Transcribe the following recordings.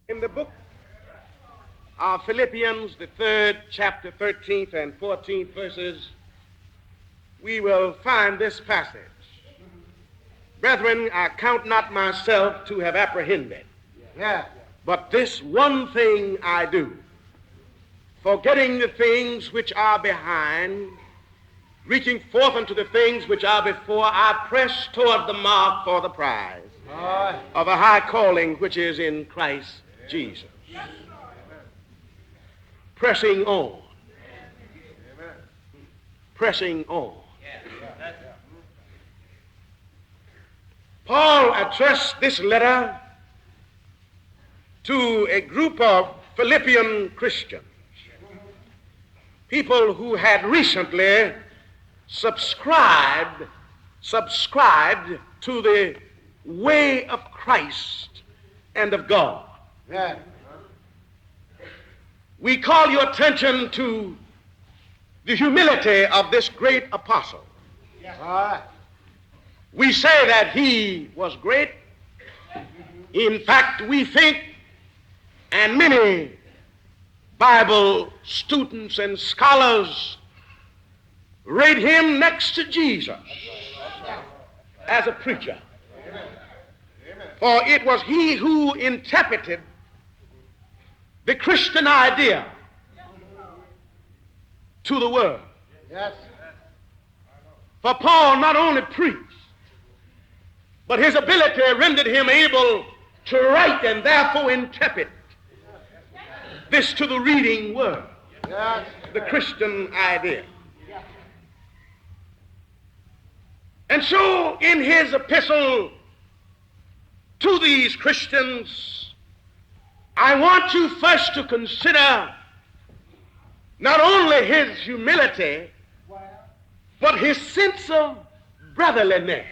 In the book of Philippians, the 3rd chapter, 13th and 14th verses, we will find this passage. Brethren, I count not myself to have apprehended, but this one thing I do, forgetting the things which are behind, reaching forth unto the things which are before, I press toward the mark for the prize of a high calling which is in Christ Jesus. Pressing on. Pressing on. Paul addressed this letter to a group of Philippian Christians, people who had recently subscribed to the way of Christ and of God. We call your attention to the humility of this great apostle. We say that he was great. In fact, we think, and many Bible students and scholars rate him next to Jesus as a preacher. For it was he who interpreted the Christian idea to the world. For Paul not only preached, but his ability rendered him able to write and therefore interpret this to the reading world, the Christian idea. And so in his epistle to these Christians, I want you first to consider not only his humility, but his sense of brotherliness.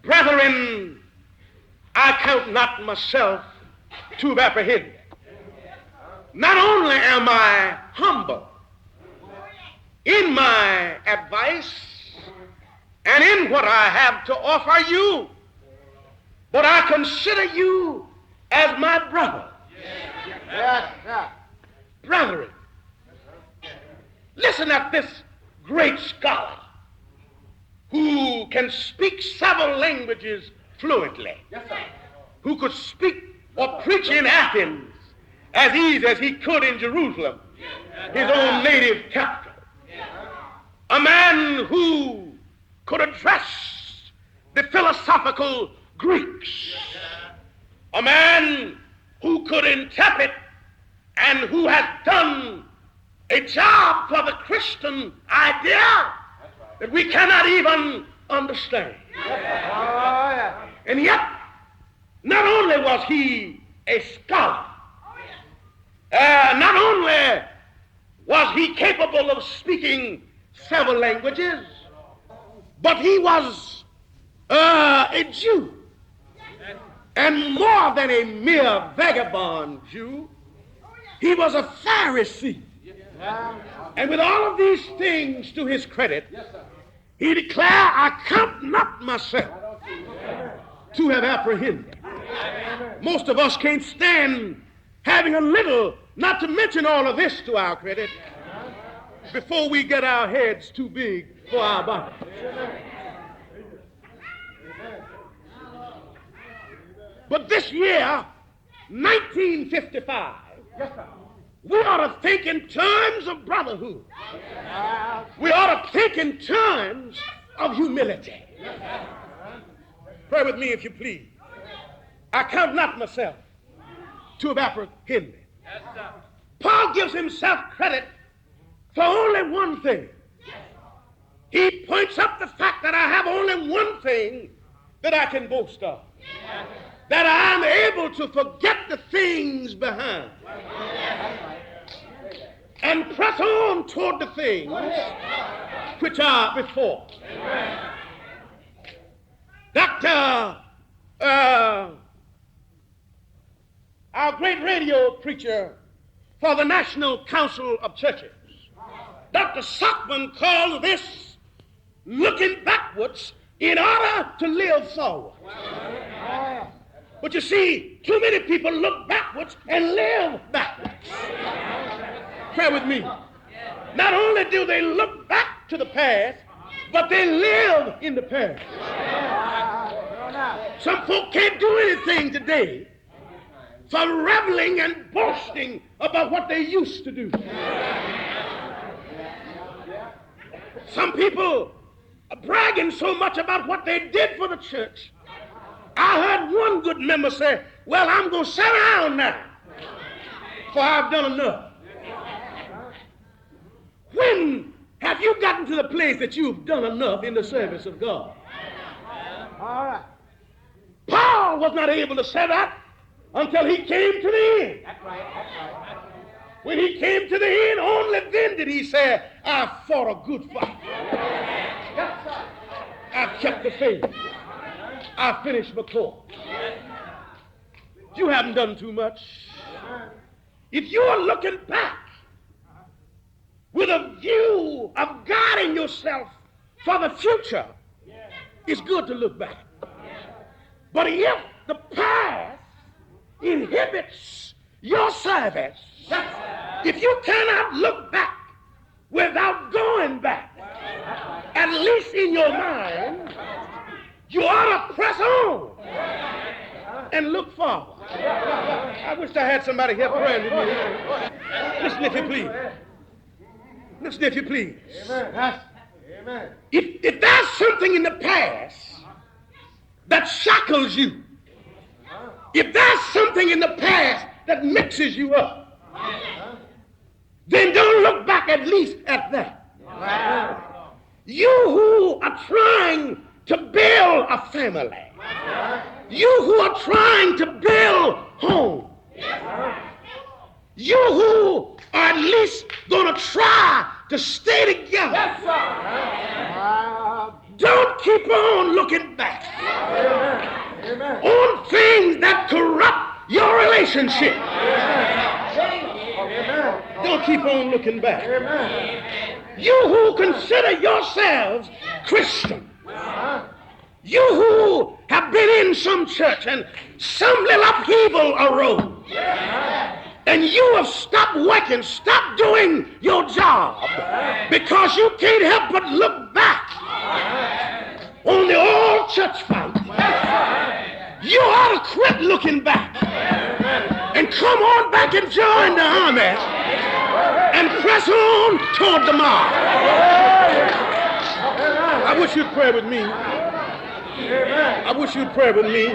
Brethren, I count not myself to have apprehended. Not only am I humble in my advice and in what I have to offer you, but I consider you as my brother. Brethren, listen at this great scholar who can speak several languages fluently, who could speak or preach in Athens as easy as he could in Jerusalem, his own native capital. A man who could address the philosophical Greeks. A man who could interpret and who has done a job for the Christian idea that we cannot even understand. And yet, not only was he a scholar, not only was he capable of speaking several languages, but he was a Jew. And more than a mere vagabond Jew, he was a Pharisee. And with all of these things to his credit, he declared, I count not myself to have apprehended. Most of us can't stand having a little, not to mention all of this to our credit, before we get our heads too big for our bodies. But this year, 1955, we ought to think in terms of brotherhood. We ought to think in terms of humility. Pray with me if you please. I count not myself to have apprehended. Paul gives himself credit for only one thing. He points up the fact that I have only one thing that I can boast of. That I am able to forget the things behind and press on toward the things which are before. Dr. Our great radio preacher for the National Council of Churches, Dr. Sockman, calls this looking backwards in order to live forward. But you see, too many people look backwards and live backwards. Pray with me. Not only do they look back to the past, but they live in the past. Some folk can't do anything today for reveling and boasting about what they used to do. Some people are bragging so much about what they did for the church. I heard one good member say, well, I'm going to sit down now, for I've done enough. When have you gotten to the place that you've done enough in the service of God? All right. Paul was not able to say that until he came to the end. That's right. When he came to the end, only then did he say, I fought a good fight. I kept the faith. I finished my course. You haven't done too much. If you are looking back with a view of guarding yourself for the future, it's good to look back. But if the past inhibits your service, if you cannot look back without going back, at least in your mind, you ought to press on and look forward. I wish I had somebody here praying with me. Listen if you please. Listen if you please. Amen. If there's something in the past that shackles you, if there's something in the past that mixes you up, then don't look back at least at that. You who are trying to build a family, you who are trying to build home, you who are at least going to try to stay together, don't keep on looking back on things that corrupt your relationship. Don't keep on looking back. You who consider yourselves Christian, you who have been in some church and some little upheaval arose, and you have stopped working, stopped doing your job because you can't help but look back on the old church fight, you ought to quit looking back and come on back and join the army and press on toward the mark. I wish you'd pray with me. I wish you'd pray with me.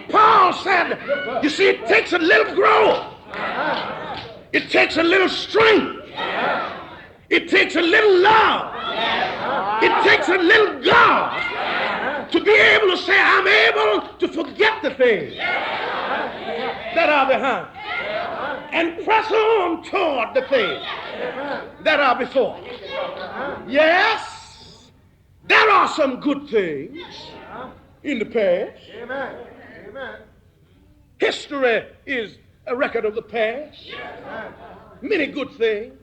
Paul said, you see, it takes a little growth. It takes a little strength. It takes a little love. It takes a little God to be able to say, I'm able to forget the things that are behind and press on toward the things that are before. Yes, there are some good things in the past. History is a record of the past. Many good things.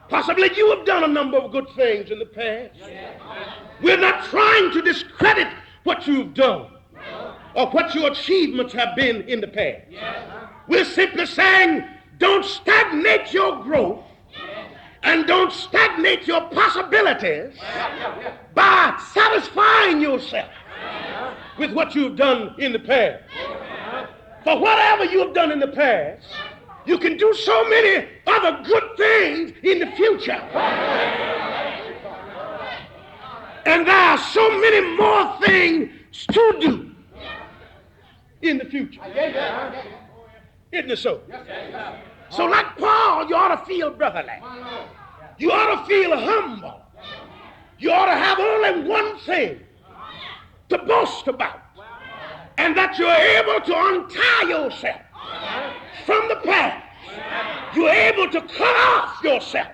Possibly you have done a number of good things in the past. We're not trying to discredit what you've done or what your achievements have been in the past. We're simply saying don't stagnate your growth and don't stagnate your possibilities by satisfying yourself with what you've done in the past. For whatever you've done in the past, you can do so many other good things in the future. And there are so many more things to do in the future. Isn't it so? So like Paul, you ought to feel brotherly. You ought to feel humble. You ought to have only one thing to boast about. And that you're able to untie yourself from the past. You're able to cut off yourself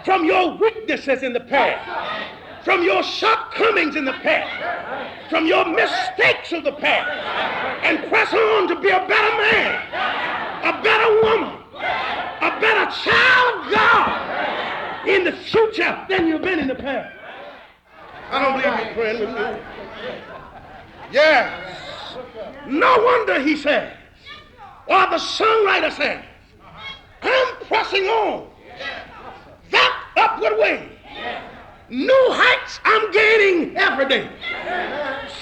from your weaknesses in the past, from your shortcomings in the past, from your mistakes of the past, and press on to be a better man, a better woman, a better child of God in the future than you've been in the past. I don't believe you're praying with me. Yes. No wonder he says, or the songwriter says, I'm pressing on that upward way. New heights I'm gaining every day.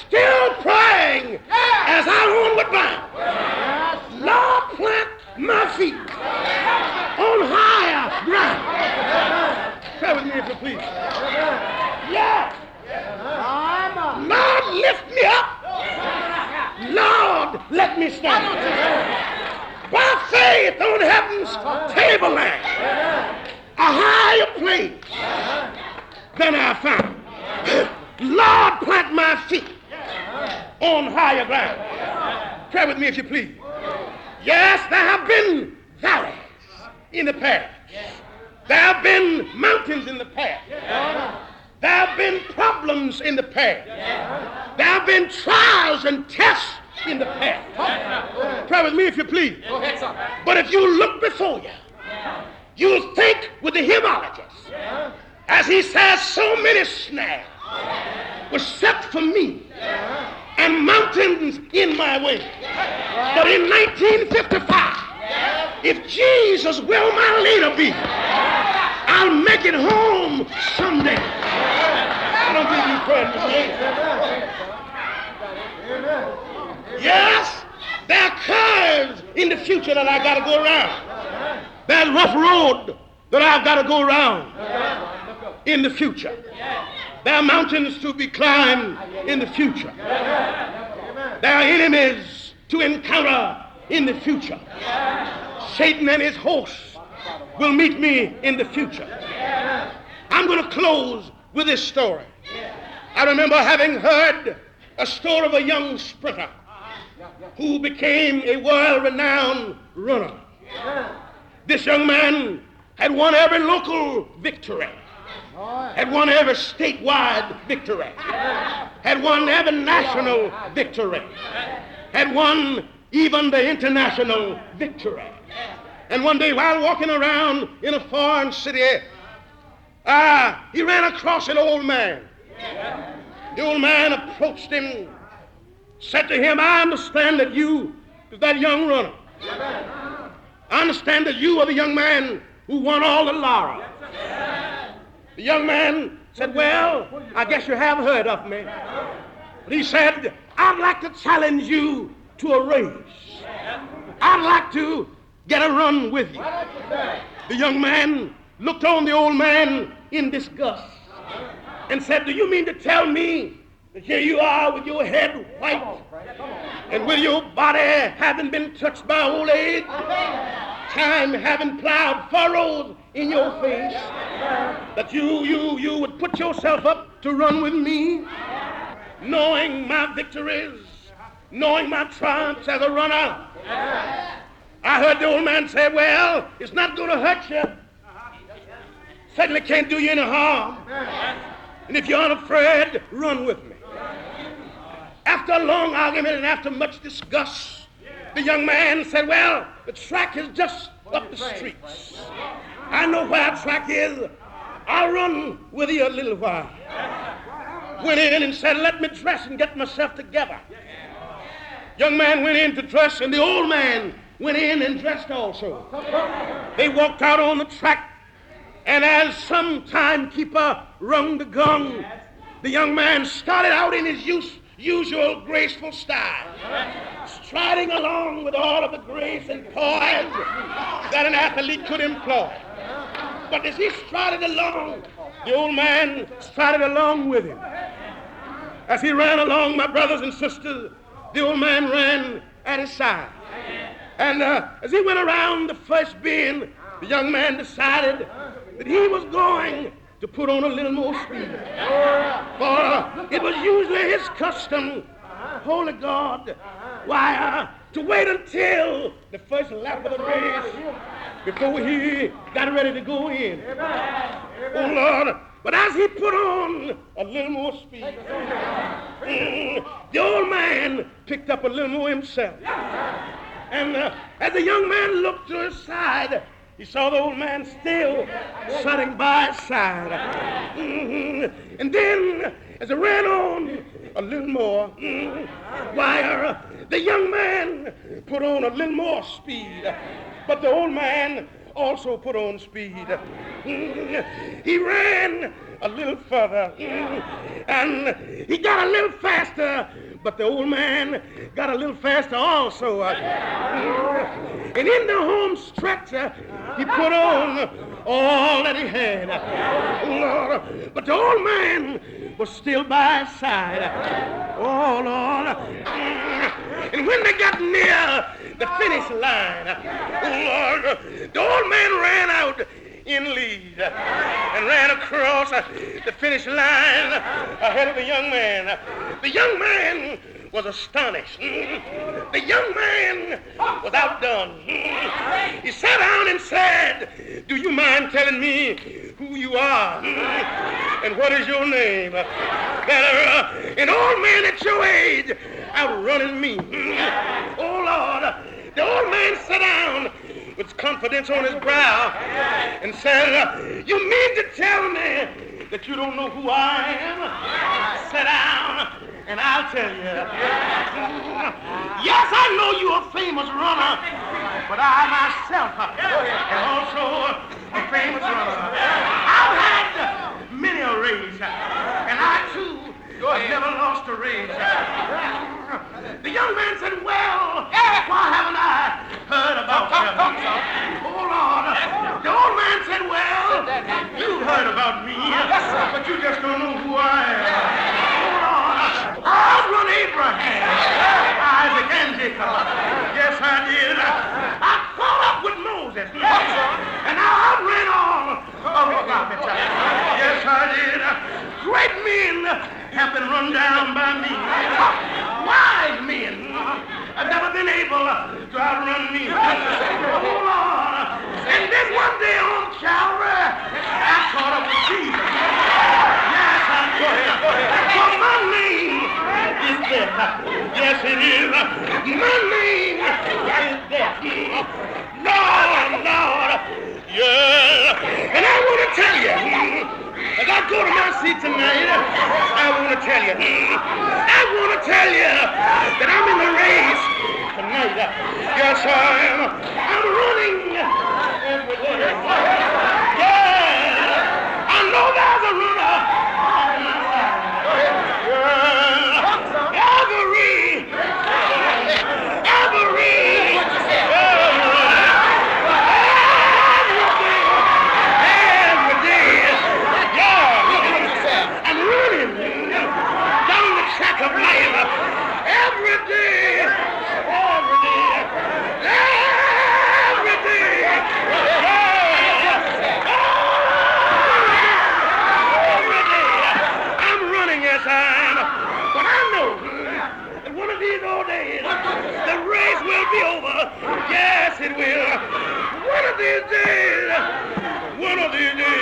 Still praying as I onward bound. Lord, plant my feet on higher ground. Pray with me if you please. Yes. Lord, lift me up. Lord, let me stand. By faith on heaven's tableland, a higher place than I found. Lord, plant my feet on higher ground. Pray with me if you please. Yes, there have been valleys in the past. There have been mountains in the past. There have been problems in the past. There have been trials and tests in the past. Pray with me if you please. But if you look before you, you'll think with the hymnologist, as he says, so many snares were set for me and mountains in my way. But in 1955, if Jesus will my leader be, I'll make it home someday. I don't think you praying for me. Yes, there are curves in the future that I got to go around. There's rough road that I've got to go around in the future. There are mountains to be climbed in the future. There are enemies to encounter in the future. Satan and his hosts will meet me in the future. I'm going to close with this story. I remember having heard a story of a young sprinter who became a world-renowned runner. This young man had won every local victory, had won every statewide victory, had won every national victory, had won even the international victory. And one day while walking around in a foreign city, he ran across an old man. The old man approached him, said to him, I understand that you is that young runner. I understand that you are the young man who won all the laurels. The young man said, well, I guess you have heard of me. But he said, I'd like to challenge you to a race. I'd like to get a run with you. The young man looked on the old man in disgust and said, do you mean to tell me that here you are with your head white and with your body having been touched by old age, time having plowed furrows in your face, that you would put yourself up to run with me, knowing my victories, knowing my triumphs as a runner? I heard the old man say, well, it's not going to hurt you. Certainly can't do you any harm. And if you're unafraid, run with me. After a long argument and after much disgust, the young man said, well, the track is just up the streets. I know where the track is. I'll run with you a little while. Went in and said, let me dress and get myself together. Young man went in to dress, and the old man went in and dressed also. They walked out on the track, and as some timekeeper rung the gong, the young man started out in his usual graceful style, striding along with all of the grace and poise that an athlete could employ. But as he strided along, the old man strided along with him. As he ran along, my brothers and sisters, the old man ran at his side. And as he went around the first bend, the young man decided that he was going to put on a little more speed. For it was usually his custom, Holy God, to wait until the first lap of the race before he got ready to go in. Oh, Lord. But as he put on a little more speed, the old man picked up a little more himself. And as the young man looked to his side, he saw the old man still sitting by his side. And then, as he ran on a little more. Why, the young man put on a little more speed, but the old man also put on speed. He ran a little further, and he got a little faster, but the old man got a little faster also. And in the home stretch, he put on all that he had. Lord, but the old man was still by his side. Oh, Lord. And when they got near the finish line, Lord, the old man ran out in lead and ran across the finish line ahead of the young man. The young man was astonished. The young man was outdone. He sat down and said, "Do you mind telling me who you are and what is your name? That an old man at your age outrunning me." Oh, Lord. The old man sat down with confidence on his brow and said, "You mean to tell me that you don't know who I am? Sit down and I'll tell you. Yes, I know you're a famous runner, but I myself am also a famous runner. I've had many a race, and I too have never lost a race." The young man said, "Well, why haven't I heard about you?" Oh, Lord. The old man said, "Well, you've heard about me, but you just don't know who I am. Oh, Lord, I've run Abraham, Isaac, and Jacob. Yes, I did. I caught up with Moses, and now I've ran all of the prophets. Yes, I did. Great men have been run down by me. Wise men have never been able to outrun me. Oh, Lord. And then one day on Calvary, I caught up with Jesus. Yes, I did. For my name is death. Yes, it is. My name is death. Lord. Yeah. And I want to tell you, as I go to my seat tonight, I want to tell you that I'm in the race tonight. Yes, I am. I'm running every day. Yeah, I know there's a runner in my life. Yes, it will. One of these days,